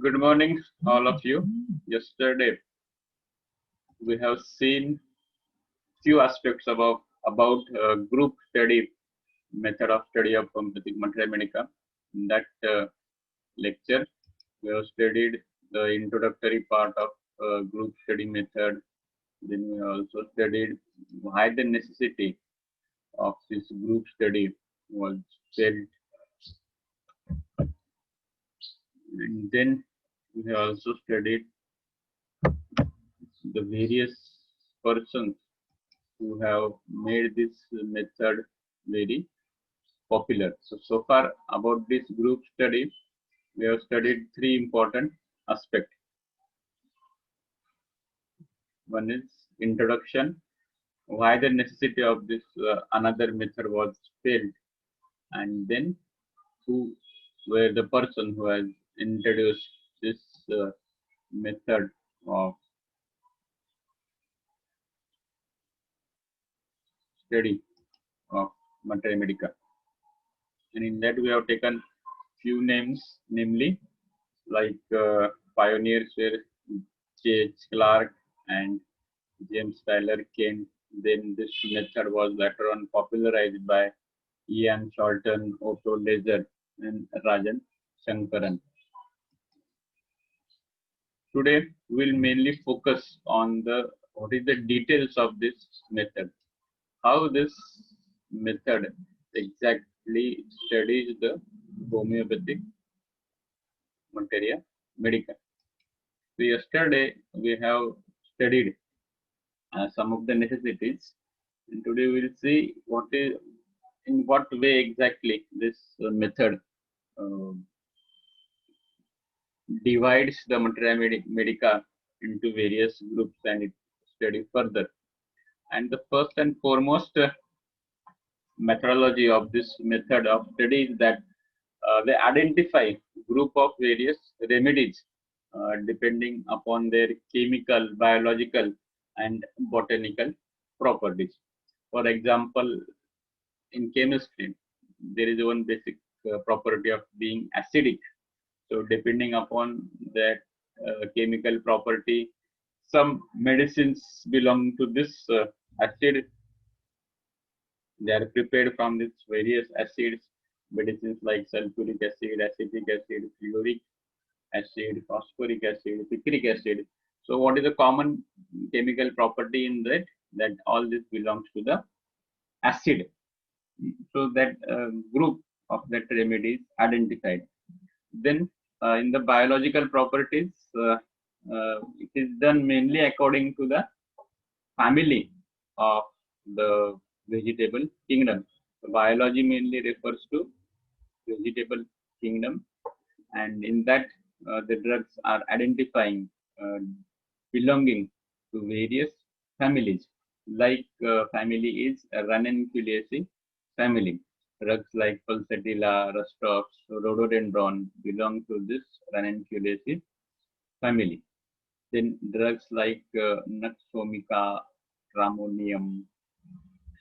Good morning, all of you. Yesterday, we have seen few aspects about group study method of study of homeopathic materia medica. In that lecture, we have studied the introductory part of group study method. Then we also studied why the necessity of this group study was felt, and then we have also studied the various persons who have made this method very popular. So far about this group study, we have studied three important aspects. One is introduction, why the necessity of this another method was felt, and then who were the person who has introduced this method of study of materia medica. And in that we have taken few names, namely like pioneers were J.H. Clark and James Tyler Kane. Then this method was later on popularized by Ian Sholton, Otto Laser, and Rajan Shankaran. Today we'll mainly focus on the what is the details of this method, how this method exactly studies the homeopathic materia medica. So yesterday we have studied some of the necessities, and today we'll see in what way exactly this method uh, divides the materia medica into various groups and it study further. And the first and foremost methodology of this method of study is that they identify group of various remedies depending upon their chemical, biological, and botanical properties. For example, in chemistry, there is one basic property of being acidic. So, depending upon that chemical property, some medicines belong to this acid. They are prepared from these various acids, medicines like sulfuric acid, acetic acid, fluoric acid, phosphoric acid, picric acid. So, what is the common chemical property in that? That all this belongs to the acid. So, that group of that remedy is identified. Then, in the biological properties, it is done mainly according to the family of the vegetable kingdom. So biology mainly refers to vegetable kingdom, and in that the drugs are identifying belonging to various families. Like family is Ranunculaceae family. Drugs like Pulsatilla, Rustox, Rhododendron belong to this Ranunculaceae family. Then drugs like Nux Tramonium,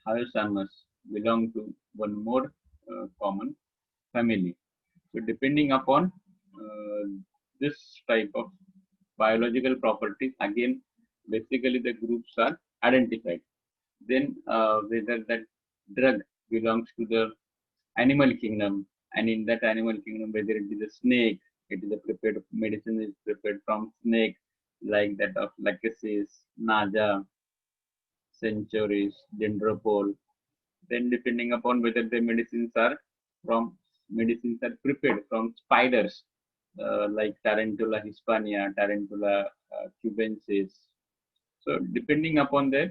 Hyoscyamus belong to one more common family. So depending upon this type of biological properties, again, basically the groups are identified. Then whether that drug belongs to the animal kingdom, and in that animal kingdom, whether it is a snake, it is a prepared medicine is prepared from snake, like that of Lachesis, Naja, Centuries, Dendropol. Then depending upon whether the medicines are prepared from spiders, like Tarantula hispania, Tarantula cubensis. So depending upon their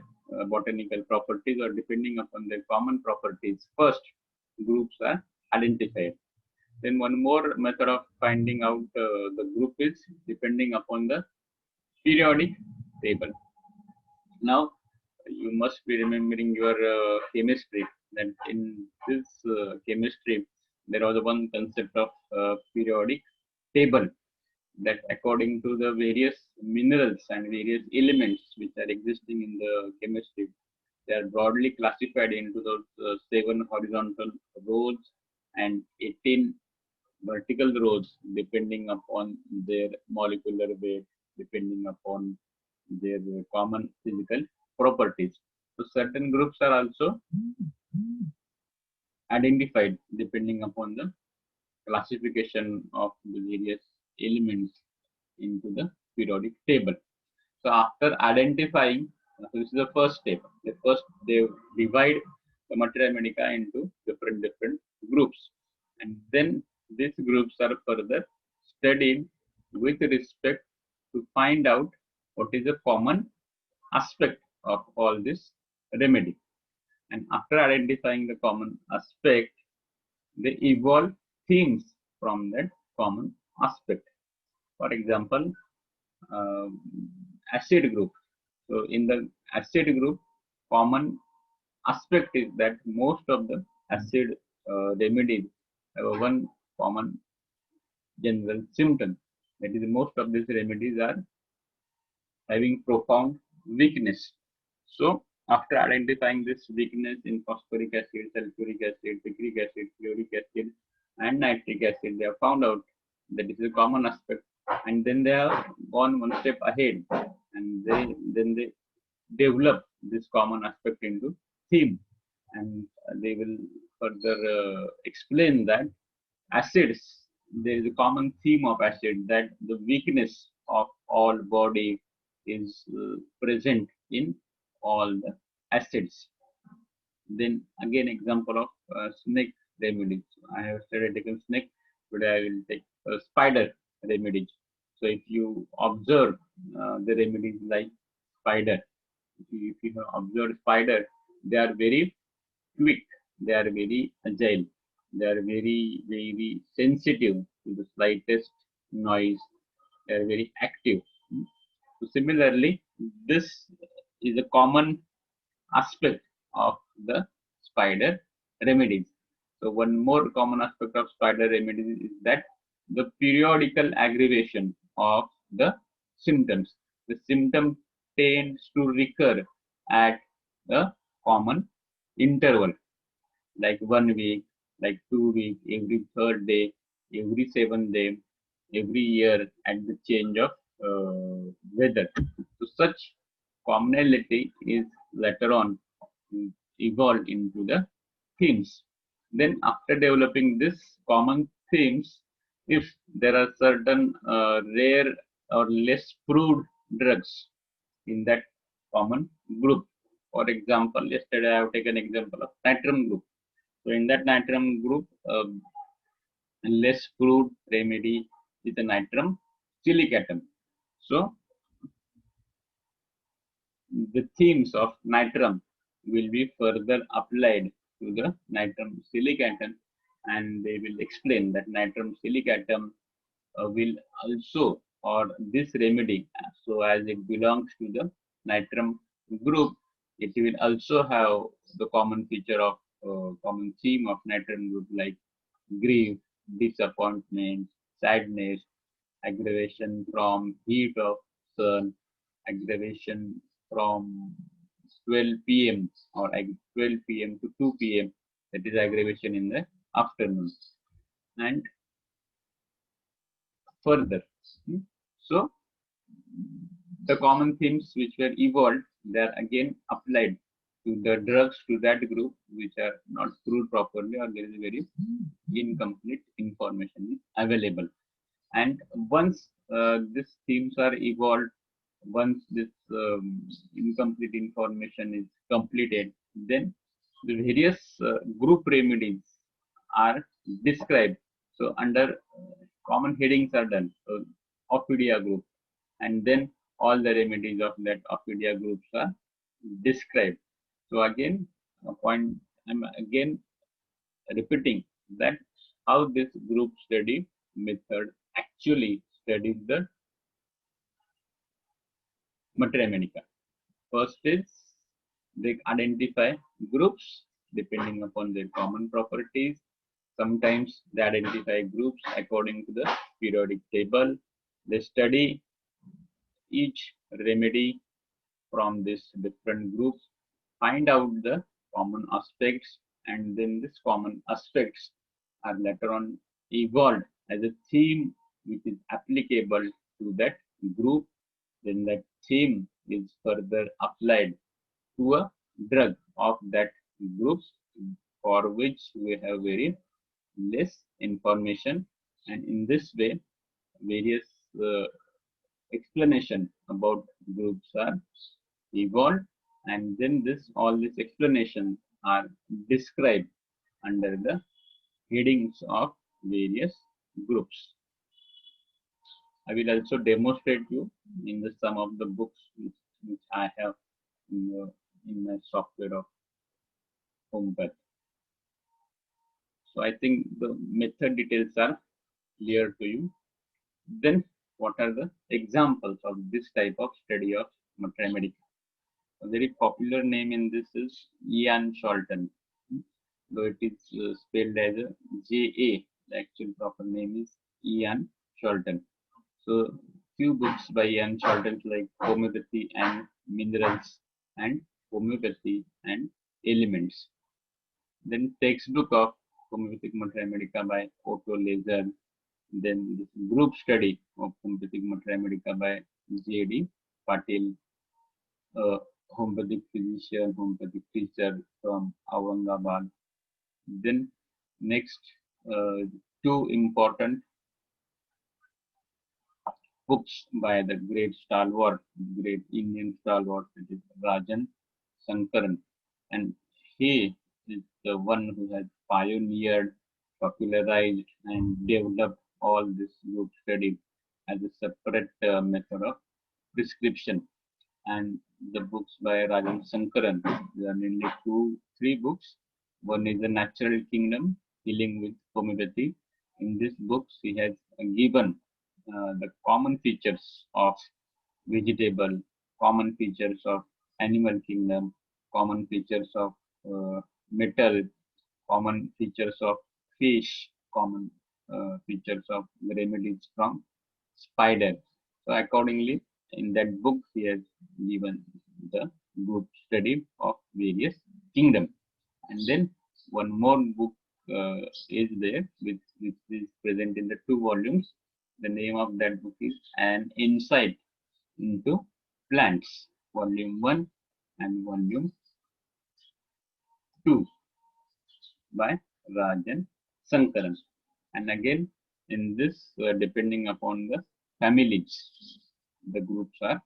botanical properties or depending upon their common properties, first groups are identified. Then one more method of finding out the group is depending upon the periodic table. Now you must be remembering your chemistry. That in this chemistry, there was one concept of periodic table, that according to the various minerals and various elements which are existing in the chemistry, they are broadly classified into those 7 horizontal rows and 18 vertical rows depending upon their molecular weight, depending upon their common physical properties. So certain groups are also identified depending upon the classification of the various elements into the periodic table. So after identifying, so this is the first step. The first they divide the materia medica into different groups, and then these groups are further studied with respect to find out what is the common aspect of all this remedy. And after identifying the common aspect, they evolve themes from that common aspect. For example, uh, acid group. So in the acid group, common aspect is that most of the acid remedies have one common general symptom. That is, most of these remedies are having profound weakness. So after identifying this weakness in phosphoric acid, sulfuric acid, citric acid, fluoric acid, and nitric acid, they have found out that this is a common aspect, and then they have gone one step ahead, and they develop this common aspect into theme, and they will further explain that acids, there is a common theme of acid, that the weakness of all body is present in all the acids. Then again, example of snake remedies. I have started taking snake, but I will take spider remedies. So if you observe the remedies like spider, if you have observed spider, they are very quick, they are very agile, they are very sensitive to the slightest noise, they are very active. So similarly, this is a common aspect of the spider remedies. So one more common aspect of spider remedies is that the periodical aggravation of the symptoms. The symptom tends to recur at a common interval, like 1 week, like 2 weeks, every third day, every 7th day, every year at the change of weather. So such commonality is later on evolved into the themes. Then after developing this common themes, if there are certain rare or less proved drugs in that common group. For example, yesterday I have taken example of natrum group. So in that natrum group, less proved remedy is the natrum silicatum. So the themes of natrum will be further applied to the natrum silicatum, and they will explain that natrum silicatum will also, or this remedy, so as it belongs to the natrum group, it will also have the common feature of common theme of natrum group, like grief, disappointment, sadness, aggravation from heat of sun, aggravation from 12 p.m. or 12 p.m. to 2 p.m. That is aggravation in the afternoon. And further, so the common themes which were evolved, they are again applied to the drugs to that group which are not proved properly, or there is very incomplete information is available. And once these themes are evolved, once this incomplete information is completed, then the various group remedies are described. So under common headings are done. So Ophidia group, and then all the remedies of that Ophidia groups are described. So again, a point I'm again repeating that how this group study method actually studies the materia medica. First is they identify groups depending upon their common properties. Sometimes they identify groups according to the periodic table. They study each remedy from these different groups, find out the common aspects, and then these common aspects are later on evolved as a theme which is applicable to that group, then that theme is further applied to a drug of that group, for which we have very less information, and in this way various uh, explanation about groups are evolved, and then this all these explanations are described under the headings of various groups. I will also demonstrate you in the some of the books which I have in my software of hompath. So I think the method details are clear to you. Then what are the examples of this type of study of materia medica? A very popular name in this is Ian Sholton, though it is spelled as a J.A. The actual proper name is Ian Sholton. So few books by Ian Sholton like Homeopathy and Minerals and Homeopathy and Elements. Then textbook of Homeopathic Materia Medica by Otto Laser. Then this group study of Homeopathic Materia Medica by J.D. Patil, a homeopathic physician, homeopathic teacher from Aurangabad. Then next, two important books by the great stalwart, great Indian stalwart, that is Rajan Sankaran. And he is the one who has pioneered, popularized, and developed all this group study as a separate method of prescription. And the books by Rajan Sankaran, there are mainly three books. One is The Natural Kingdom, Healing with Homeopathy. In this books, he has given the common features of vegetable, common features of animal kingdom, common features of metal, common features of fish, common features of remedies from spider. So accordingly, in that book, he has given the group study of various kingdom. And then one more book is there, which is present in the two volumes. The name of that book is An Insight into Plants, Volume 1 and Volume 2 by Rajan Sankaran. And again, in this, depending upon the families, the groups are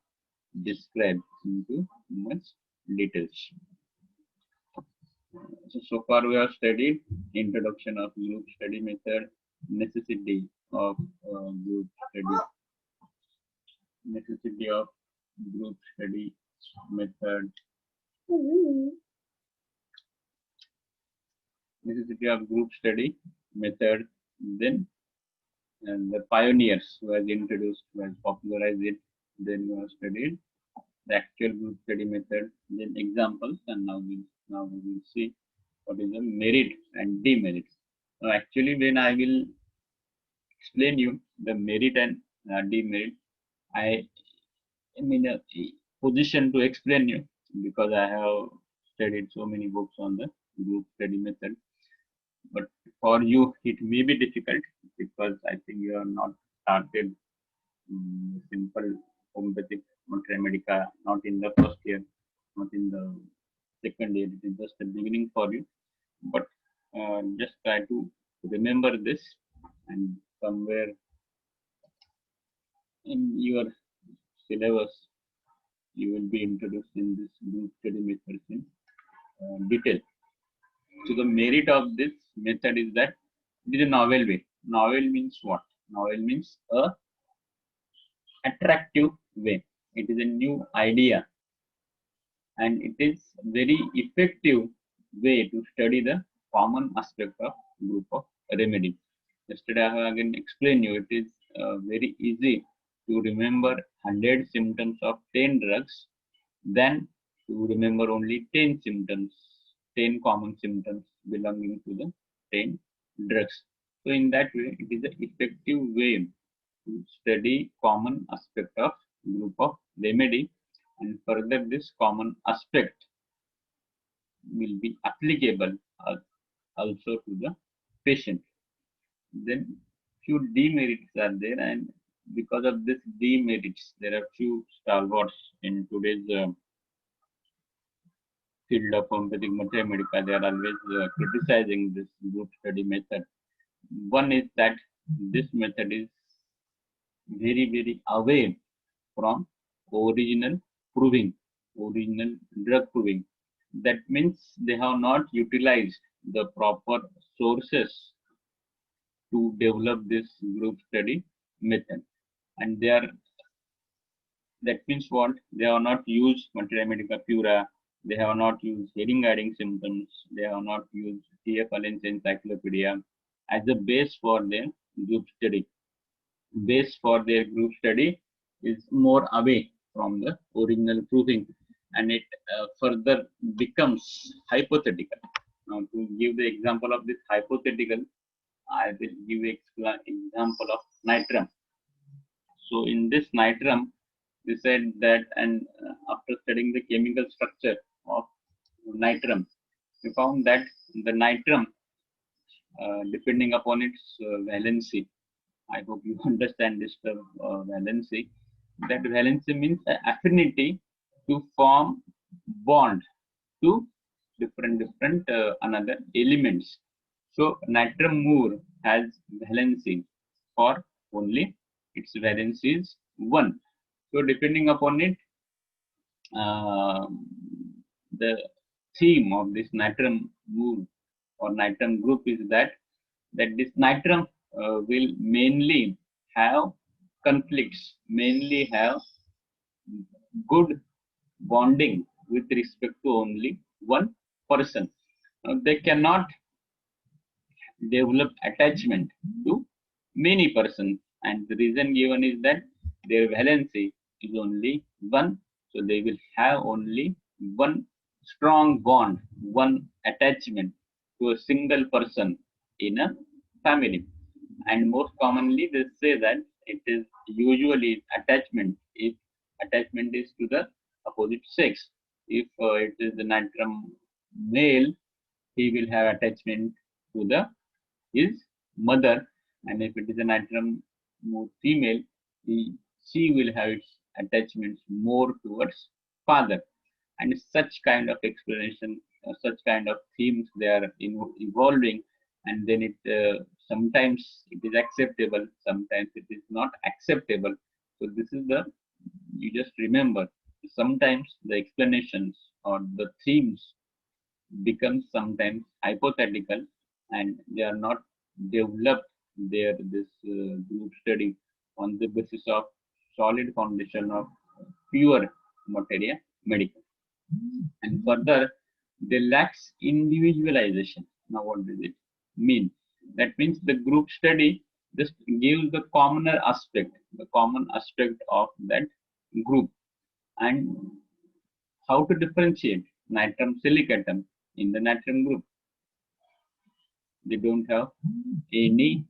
described into much details. So far we have studied introduction of group study method, necessity of group study, necessity of group study method, necessity of group study method, then and the pioneers who has introduced, who has popularized it, then we have studied the actual group study method, then examples, and now we will see what is the merit and demerit. Now actually when I will explain you the merit and demerit, I am in a position to explain you because I have studied so many books on the group study method. But for you, it may be difficult because I think you are not started simple homeopathic materia medica, not in the first year, not in the second year. It is just the beginning for you. But just try to remember this, and somewhere in your syllabus, you will be introduced in this group study method in detail. So the merit of this method is that it is a novel way. Novel means what? Novel means a attractive way. It is a new idea, and it is very effective way to study the common aspect of group of remedy. Yesterday I have again explained you. It is very easy to remember 100 symptoms of 10 drugs than to remember only 10 symptoms, 10 common symptoms belonging to the 10 drugs. So in that way, it is an effective way to study common aspect of group of remedy, and further this common aspect will be applicable also to the patient. Then few demerits are there, and because of this demerits, there are few stalwarts in today's field of homeopathic mathematics. They are always criticizing this group study method. One is that this method is very away from original proving, original drug proving. That means they have not utilized the proper sources to develop this group study method, and they are, that means what, they have not used materia medica pura, they have not used hearing guiding symptoms, they have not used TF Allen's encyclopedia as a base for their group study. Base for their group study is more away from the original proving, and it further becomes hypothetical. Now, to give the example of this hypothetical, I will give example of nitrum. So in this nitrum, we said that, and after studying the chemical structure of nitrum, we found that the nitrum, depending upon its valency, I hope you understand this term, valency. That valency means affinity to form bond to different another elements. So nitrum more has valency for only its valency is 1. So depending upon it, uh, the theme of this nitrum mood or nitrum group is that this nitrum will mainly have conflicts, mainly have good bonding with respect to only one person. They cannot develop attachment to many persons, and the reason given is that their valency is only 1, so they will have only one strong bond, one attachment to a single person in a family. And most commonly they say that it is usually attachment if attachment is to the opposite sex. If it is the nitrum male, he will have attachment to the his mother, and if it is an nitrum more female, she will have its attachments more towards father. And such kind of explanation, such kind of themes they are evolving, and then it sometimes it is acceptable, sometimes it is not acceptable. So this is the, you just remember, sometimes the explanations or the themes become sometimes hypothetical, and they are not developed their this group study on the basis of solid foundation of pure materia medica. And further, they lacks individualization. Now what does it mean? That means the group study just gives the commoner aspect, the common aspect of that group, and how to differentiate nitrum silicatum in the nitrum group. They don't have any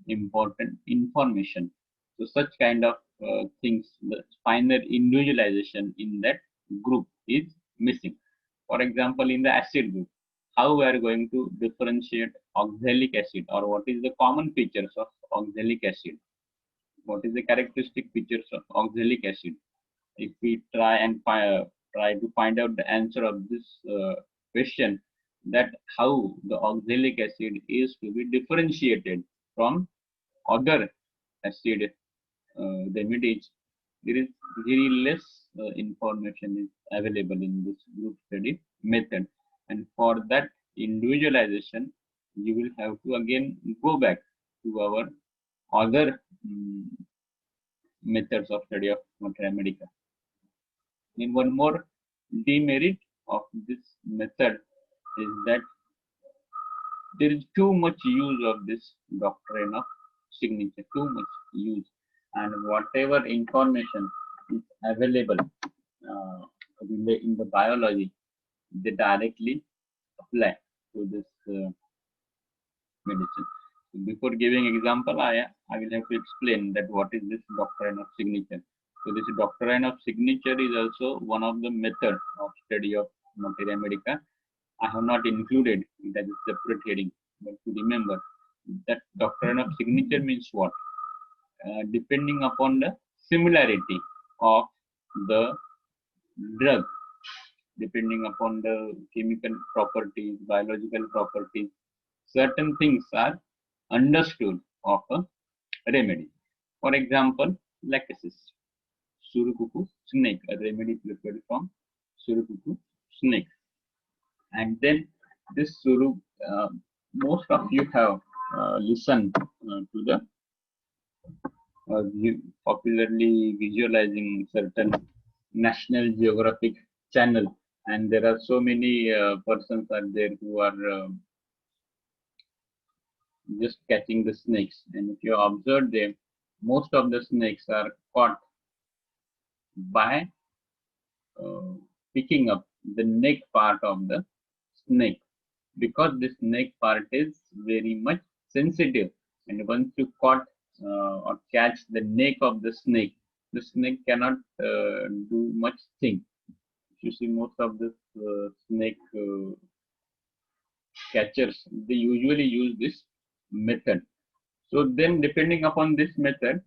important information. So such kind of things, the finer individualization in that group is missing. For example, in the acid group, how we are going to differentiate oxalic acid, or what is the common features of oxalic acid? What is the characteristic features of oxalic acid? If we try to find out the answer of this question, that how the oxalic acid is to be differentiated from other acid remedies, there is very less information is available in this group study method. And for that individualization, you will have to again go back to our other methods of study of materia medica. And one more demerit of this method is that there is too much use of this doctrine of signature, too much use, and whatever information is available in the biology, they directly apply to this medicine. So before giving example, I will have to explain that what is this doctrine of signature. So this doctrine of signature is also one of the method of study of materia medica. I have not included it as a separate heading, but to remember that doctrine of signature means what? Depending upon the similarity of the drug, depending upon the chemical properties, biological properties, certain things are understood of a remedy. For example, lachesis, surukuku snake, a remedy prepared from surukuku snake. And then this suru, most of you have listened to the popularly visualizing certain National Geographic channel, and there are so many persons are there who are just catching the snakes. And if you observe them, most of the snakes are caught by uh, picking up the neck part of the snake, because this neck part is very much sensitive, and once you caught or catch the neck of the snake cannot do much thing. You see, most of the snake catchers, they usually use this method. So then, depending upon this method,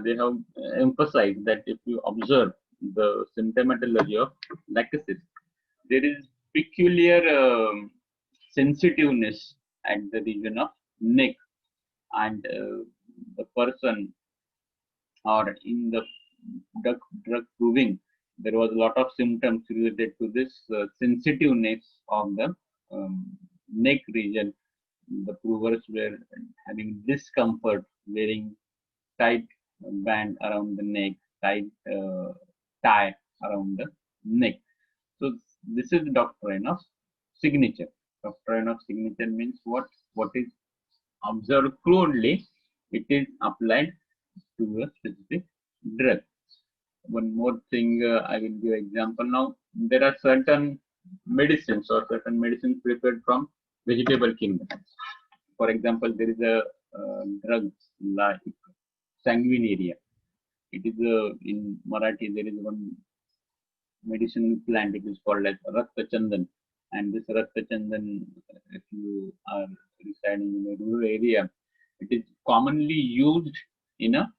they have emphasized that if you observe the symptomatology of lachesis, there is peculiar sensitiveness at the region of neck, and the person, or in the drug proving, there was a lot of symptoms related to this sensitiveness of the neck region. The provers were having discomfort wearing tight band around the neck, tight tie around the neck. So this is the doctrine of signature. Doctrine of signature means what? What is observed crudely, it is applied to a specific drug. One more thing, I will give example now. There are certain medicines or certain medicines prepared from vegetable kingdom. For example, there is a drug like sanguinaria. It is in Marathi. There is one medicine plant. It is called as Rakta Chandan. And this Rakta Chandan, if you are residing in a rural area, it is commonly used in a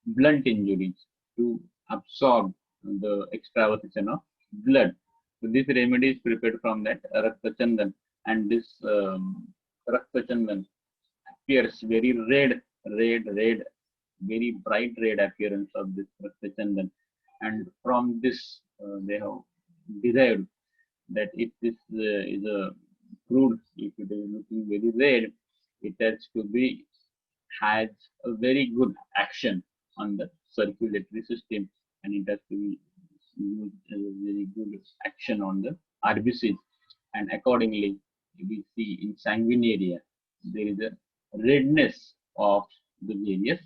blunt injuries to absorb the extravasation of blood. So this remedy is prepared from that Rakta Chandan, and this Rakta Chandan appears very red, very bright red appearance of this Rakta Chandan, and from this they have derived that if this is a crude, if it is looking very red, it has to be has a very good action on the circulatory system, and it has to be used as a very good action on the RBCs. And accordingly, we see in sanguinaria there is a redness of the various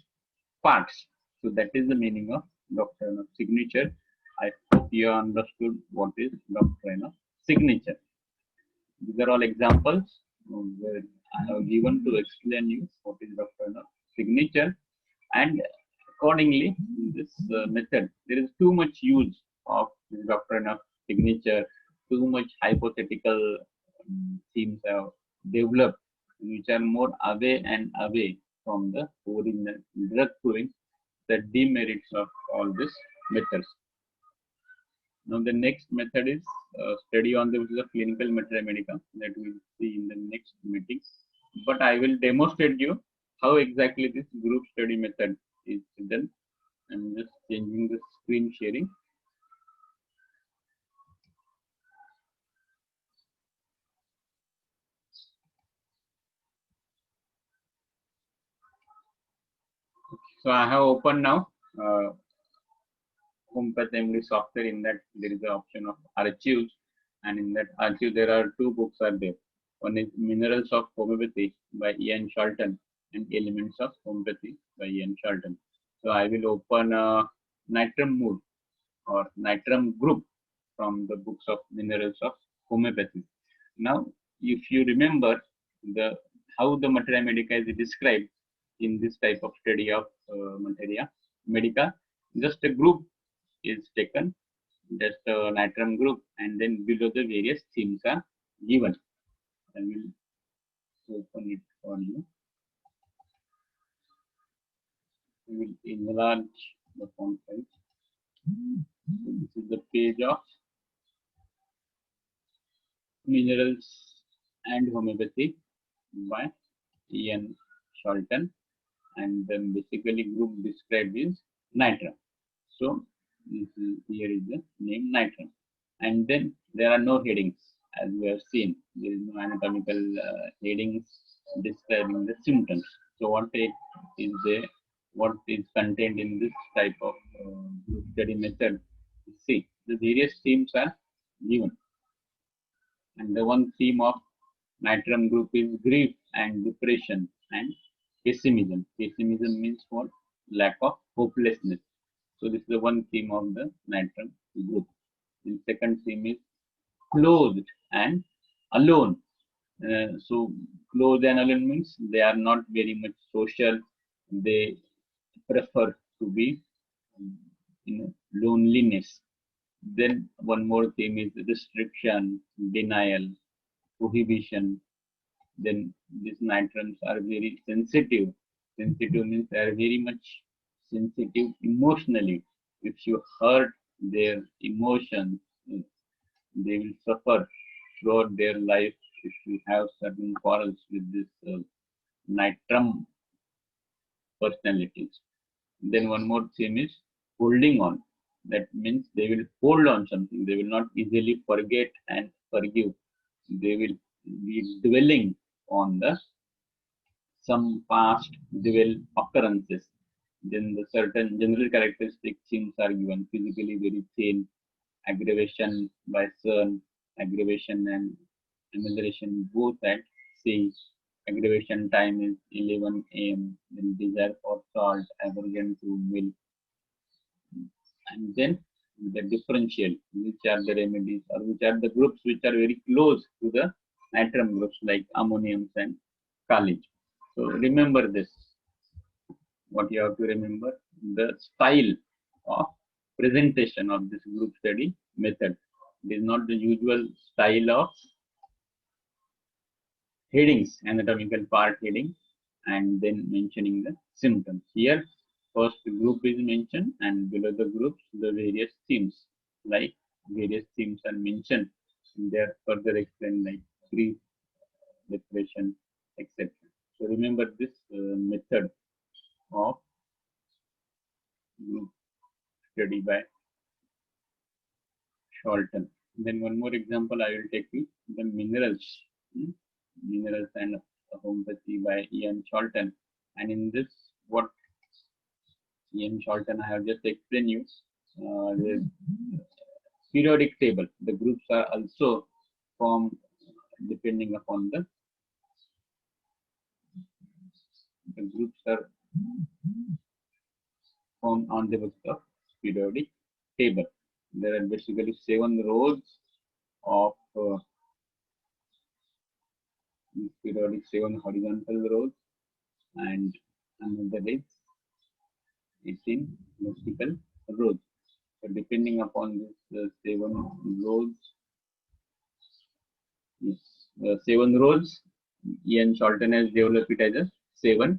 parts. So that is the meaning of doctrine of signature. I hope you understood what is doctrine of signature. These are all examples where I have given to explain you what is doctrine of signature, and accordingly, in this method, there is too much use of this doctrine of signature, too much hypothetical themes have developed, which are more away and away from the original drug proving the demerits of all these methods. Now, the next method is study on the clinical materia medica that we will see in the next meeting. But I will demonstrate you how exactly this group study method is done. I'm just changing the screen sharing. So I have opened now hompath MD software. In that there is an option of archives, and in that archive there are two books are there. One is Minerals of Homeopathy by Ian Shalton and Elements of Homeopathy by Ian Shalton. So I will open Nitram Mood or Nitram Group from the books of Minerals of Homeopathy. Now, if you remember the how the materia medica is described in this type of study of materia medica, just a group is taken, just a nitram group, and then below the various themes are given. And we'll open it for you. We will enlarge the font size. So this is the page of minerals and homeopathy by Ian Sholton, and then basically group described is nitrum. So here is the name nitrum, and then there are no headings as we have seen. There is no anatomical headings describing the symptoms. So what is contained in this type of group study method? See, the various themes are given, and the one theme of nitrum group is grief and depression and pessimism. Pessimism means what? Lack of hopelessness. So this is the one theme of the nitrum group. The second theme is clothed and alone. So clothed and alone means they are not very much social. They prefer to be in loneliness. Then one more theme is restriction, denial, prohibition. Then these nitrums are very sensitive. Sensitive means they are very much sensitive emotionally. If you hurt their emotions, they will suffer throughout their life if you have certain quarrels with this nitrum personalities. Then one more theme is holding on. That means they will hold on something. They will not easily forget and forgive. They will be dwelling on the some past dual occurrences. Then the certain general characteristic themes are given: physically very thin, aggravation by sun, aggravation and amelioration both at sea. Aggravation time is 11 a.m. Then desire for salt, aversion to milk, and then the differential, which are the remedies or which are the groups which are very close to the nitrum groups like ammoniums and kalij. So remember this. What you have to remember, the style of presentation of this group study method. It is not the usual style of headings, anatomical part heading, and then mentioning the symptoms. Here, first group is mentioned, and below the groups, the various themes. Like various themes are mentioned, and they are further explained, like grief, depression, etc. So remember this method of group study by Sholton. Then one more example I will take you, the minerals. Minerals and homeopathy by Ian Sholton. And in this, what Ian Sholton I have just explained you, the periodic table. The groups are also formed depending upon the groups are formed on the basis of periodic table. There are basically 7 rows of periodic, 7 horizontal rows, and another is 18 vertical rows. So depending upon this 7 rows, 7 rows, Ian Sholton has developed it as a 7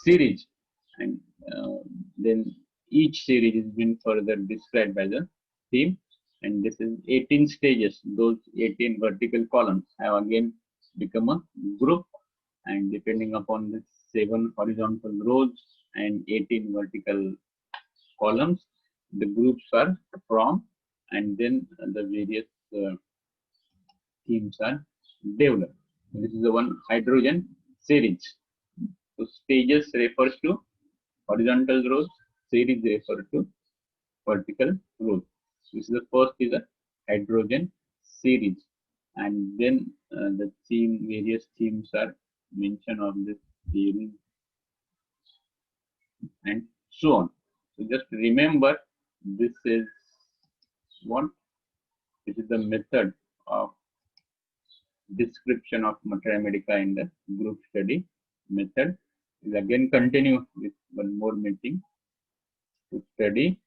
series, and then each series has been further described by the theme, and this is 18 stages. Those 18 vertical columns have again become a group, and depending upon the 7 horizontal rows and 18 vertical columns, the groups are formed, and then the various themes are developed. This is the one hydrogen series. So stages refers to horizontal rows, series refer to vertical rows. This is the first is a hydrogen series, and then the theme, various themes are mentioned on this series, and so on. So just remember, this is what, this is the method of description of materia medica in the group study method. We'll again continue with one more meeting to study